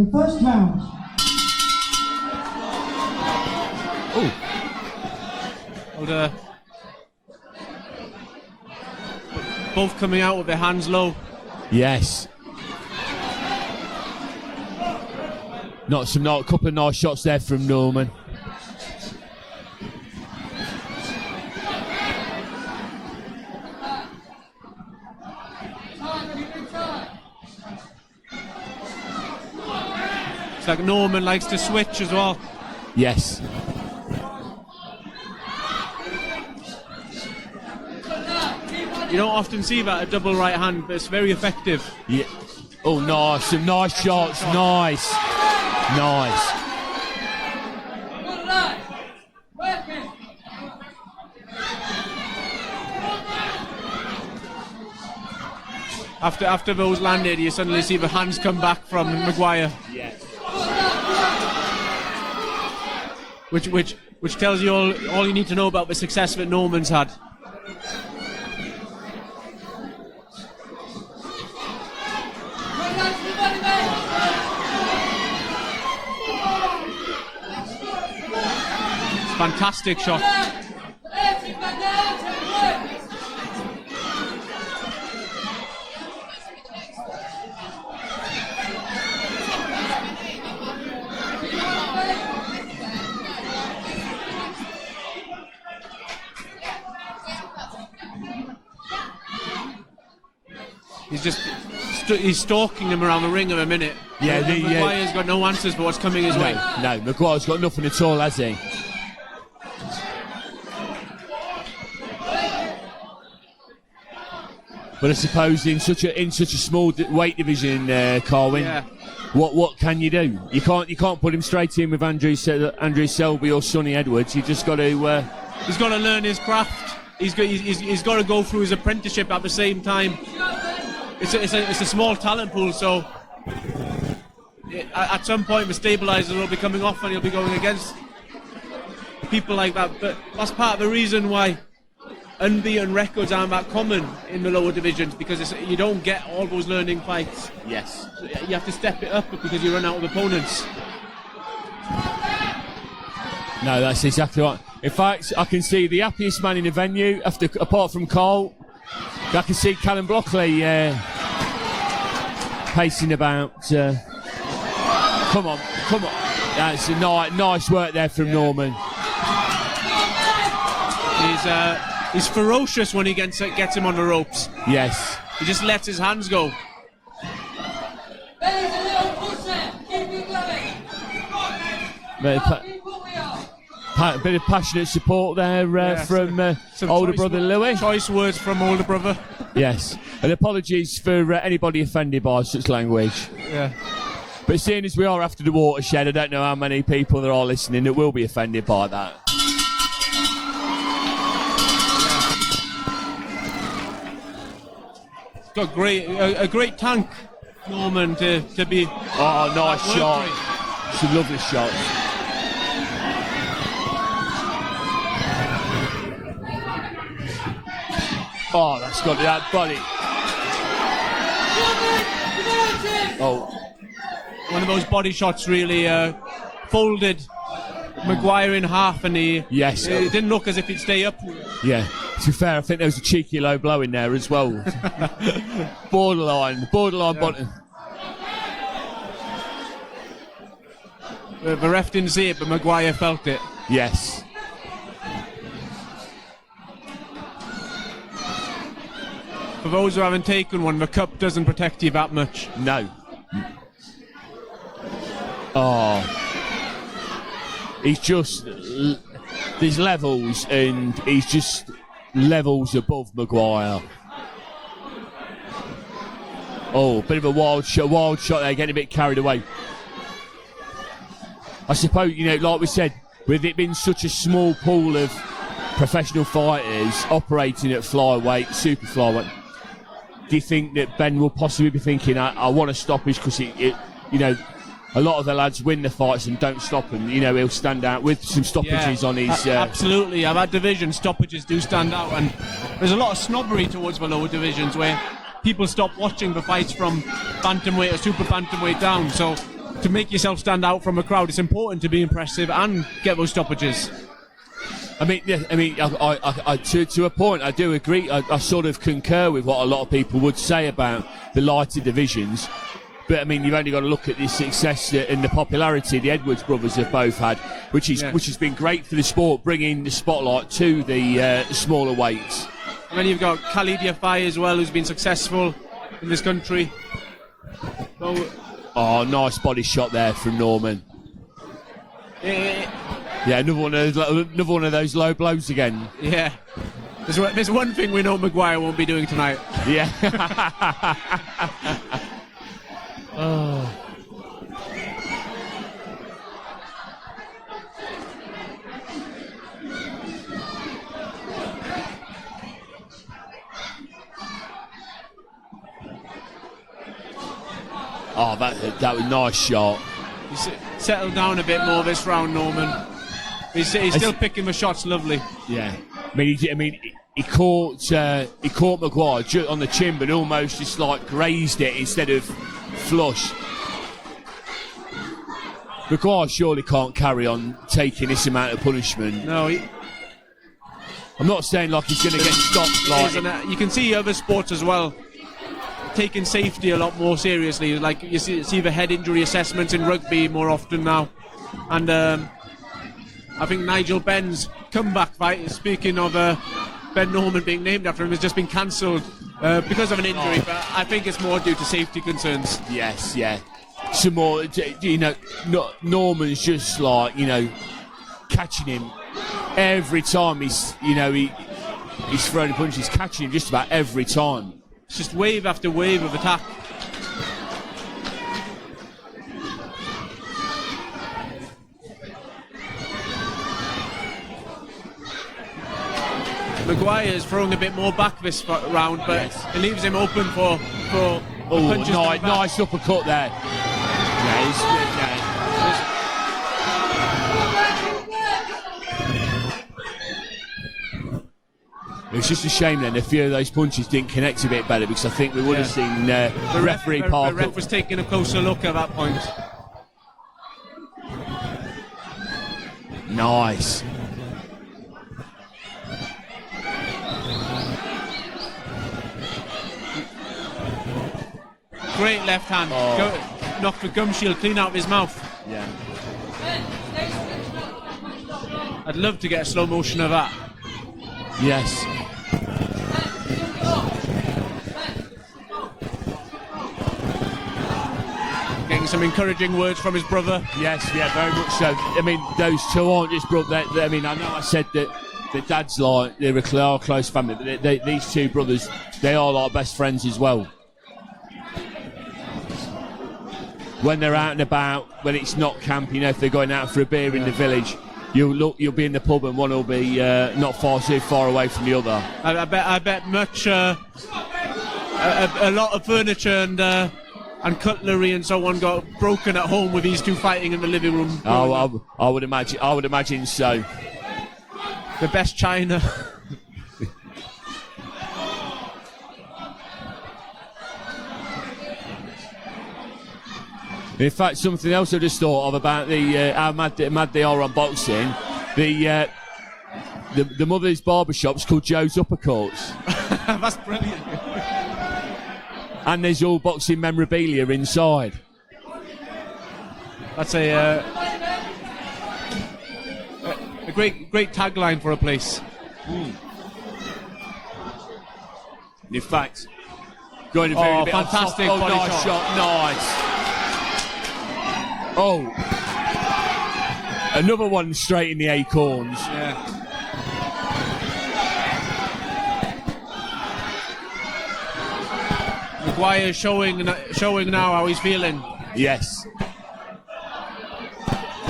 the first round. Well, both coming out with their hands low. Yes. Not a couple of nice shots there from Norman. It's like Norman likes to switch as well. Yes. You don't often see that, a double right hand, but it's very effective. Yeah. Oh, nice. Some nice shots. Nice. Nice. After those landed, you suddenly see the hands come back from Maguire. Yes. Which tells you all you need to know about the success that Norman's had. Fantastic shot. He's stalking him around the ring in a minute. Yeah, Maguire's got no answers for what's coming his way. No, Maguire's got nothing at all, has he? But I suppose in such a small weight division, Carwin, what can you do? You can't put him straight in with Andrew Selby or Sonny Edwards. You just got to. He's got to learn his craft. He's got to go through his apprenticeship at the same time. It's a small talent pool, so at some point the stabilizer will be coming off and he'll be going against people like that. But that's part of the reason why unbeaten records aren't that common in the lower divisions, because you don't get all those learning fights. Yes. You have to step it up because you run out of opponents. No, that's exactly right. In fact, I can see the happiest man in the venue, apart from Carl. I can see Callum Blockley pacing about. Come on. That's a nice work there from Norman. He's ferocious when he gets him on the ropes. Yes. He just lets his hands go. A bit of passionate support there from older brother Louis. Choice words from older brother. Yes. And apologies for anybody offended by such language. Yeah. But seeing as we are after the watershed, I don't know how many people there are listening that will be offended by that. Got a great tank, Norman, to be. Oh, nice shot. It's a lovely shot. Oh, that's got that body. Oh. One of those body shots really folded Maguire in half, and it didn't look as if he'd stay up. Yeah. To be fair, I think there was a cheeky low blow in there as well. borderline bottom. The ref didn't see it, but Maguire felt it. Yes. For those who haven't taken one, the cup doesn't protect you that much. No. Oh. He's just... There's levels, and he's just levels above Maguire. Oh, bit of a wild shot there, getting a bit carried away. I suppose, like we said, with it being such a small pool of professional fighters operating at flyweight, super flyweight, do you think that Ben will possibly be thinking, I want to stop this because a lot of the lads win the fights and don't stop him. He'll stand out with some stoppages on his... Absolutely. At that division, stoppages do stand out, and there's a lot of snobbery towards the lower divisions where people stop watching the fights from bantamweight or super bantamweight down. So to make yourself stand out from a crowd, it's important to be impressive and get those stoppages. I mean, yeah, to a point, I do agree. I sort of concur with what a lot of people would say about the lighter divisions. But I mean, you've only got to look at the success and the popularity the Edwards brothers have both had, which has been great for the sport, bringing the spotlight to the smaller weights. And then you've got Khalid Yafai as well, who's been successful in this country. So, nice body shot there from Norman. Yeah, another one of those low blows again. Yeah. There's one thing we know Maguire won't be doing tonight. Yeah. That was a nice shot. He's settled down a bit more this round, Norman. He's still picking the shots lovely. Yeah. I mean, he caught Maguire on the chin, but almost just like grazed it instead of flush. Maguire surely can't carry on taking this amount of punishment. No, I'm not saying like he's going to get stopped. Like you can see other sports as well taking safety a lot more seriously. Like you see the head injury assessments in rugby more often now, and I think Nigel Benn's comeback fight. Speaking of Ben Norman being named after him, has just been cancelled because of an injury. But I think it's more due to safety concerns. Yes, yeah. Some more, Norman's just like, catching him every time he's throwing a punch. He's catching him just about every time. It's just wave after wave of attack. Maguire is throwing a bit more back this round, but it leaves him open for punches. Nice uppercut there. It's just a shame then a few of those punches didn't connect a bit better, because I think we would have seen the referee park. The ref was taking a closer look at that point. Nice. Great left hand. Knocked the gum shield clean out of his mouth. Yeah. I'd love to get a slow motion of that. Yes. Getting some encouraging words from his brother. Yes, yeah, very much so. I mean, those two aren't just brothers. I mean, I know I said that the dad's like, they're a close family, but these two brothers, they are like best friends as well. When they're out and about, when it's not camp, if they're going out for a beer in the village, you'll be in the pub and one will be not too far away from the other. I bet much a lot of furniture and cutlery and so on got broken at home with these two fighting in the living room. Oh, I would imagine so. The best china. In fact, something else I just thought of about how mad they are on boxing. The mother's barbershop's called Joe's Uppercuts. That's brilliant. And there's all boxing memorabilia inside. That's a great tagline for a place. In fact, going a very bit fantastic body nice shot. Nice. Oh, another one straight in the acorns. Yeah. Maguire showing now how he's feeling. Yes.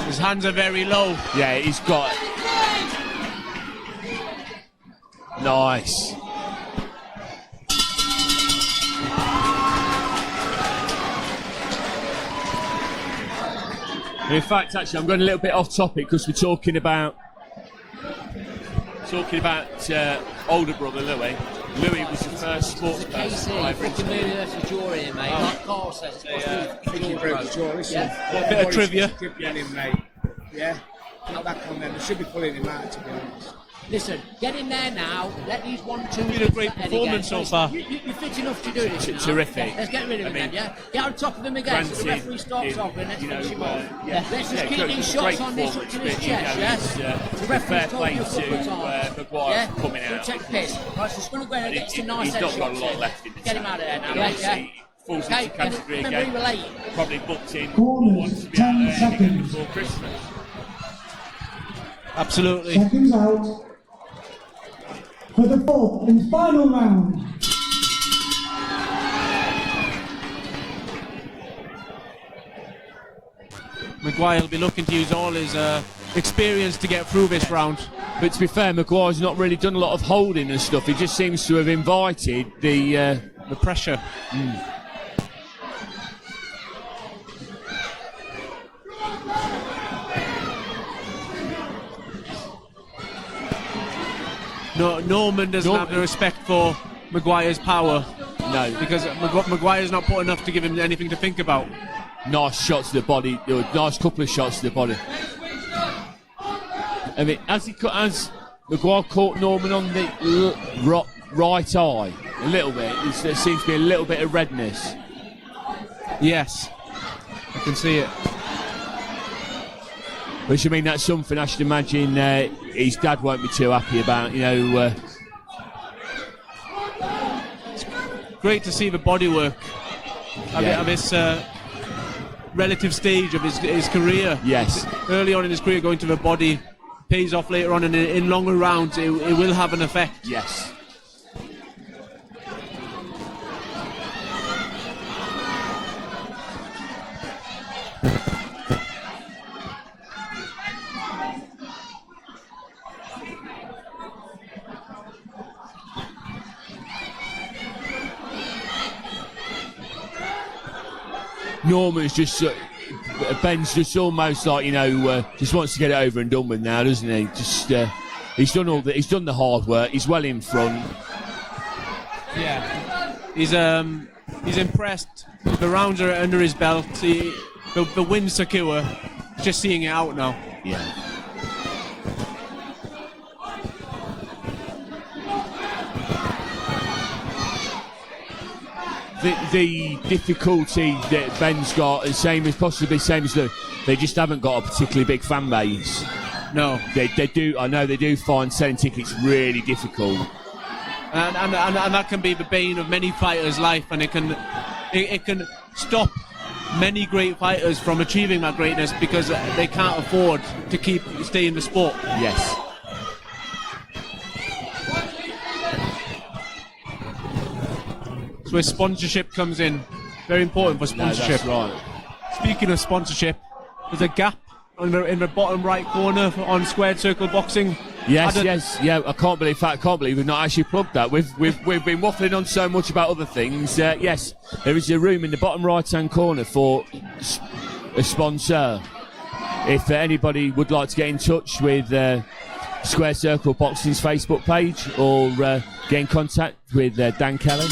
His hands are very low. Yeah, he's got. Nice. In fact, actually, I'm going a little bit off topic because we're talking about older brother Louis. Louis was the first sports KC, person I ever fucking interviewed. movie that's a jury here, mate. Like Carl says, it's Bit of trivia. Keep getting, mate. Yeah. Not that on them. They should be pulling him out, to be honest. Listen, get in there now. Let these 1-2. Been a great performance so far. You're fit enough to do this now. Terrific. Yeah, let's get rid of him then, yeah? Get on top of him again so the referee starts off and let's finish him off. Let's just keep these shots on this up to his chest, yeah? The referee's told you a couple of times. Maguire coming out. Don't take piss. Right, so it's going to go in and get some nice He's head not got a shots lot in. left in the Get him tank. out of there now, And yeah? obviously, falls into category remember again. he were late. Probably booked in. Corners, Wants to be 10 out there again seconds. before Christmas. Absolutely. Seconds out for the fourth and final round. Maguire will be looking to use all his experience to get through this round. But to be fair, Maguire's not really done a lot of holding and stuff. He just seems to have invited the pressure. No, Norman doesn't have the respect for Maguire's power. No. Because Maguire's not put enough to give him anything to think about. Nice shots to the body. Nice couple of shots to the body. I mean, has Maguire caught Norman on the right eye a little bit? There seems to be a little bit of redness. Yes, I can see it. Which, I mean, that's something I should imagine his dad won't be too happy about, you know. Great to see the bodywork of his relative stage of his career. Yes. Early on in his career, going to the body pays off later on, and in longer rounds, it will have an effect. Yes. Norman's just Benn's just almost like, you know, just wants to get it over and done with now, doesn't he? Just he's done all he's done the hard work. He's well in front. Yeah, he's impressed. The rounds are under his belt. The win's secure. Just seeing it out now. Yeah. The difficulty that Benn's got is same as Lou. They just haven't got a particularly big fan base. No, they do. I know they do find selling tickets really difficult, and that can be the bane of many fighters' life, and it can stop many great fighters from achieving that greatness because they can't afford to stay in the sport. Yes. That's where sponsorship comes in. Very important for sponsorship. No, that's right. Speaking of sponsorship, there's a gap in the bottom right corner on Squared Circle Boxing. Yes. I can't believe we've not actually plugged that. We've been waffling on so much about other things. Yes, there is a room in the bottom right-hand corner for a sponsor. If anybody would like to get in touch with Square Circle Boxing's Facebook page or get in contact with Dan Kelly.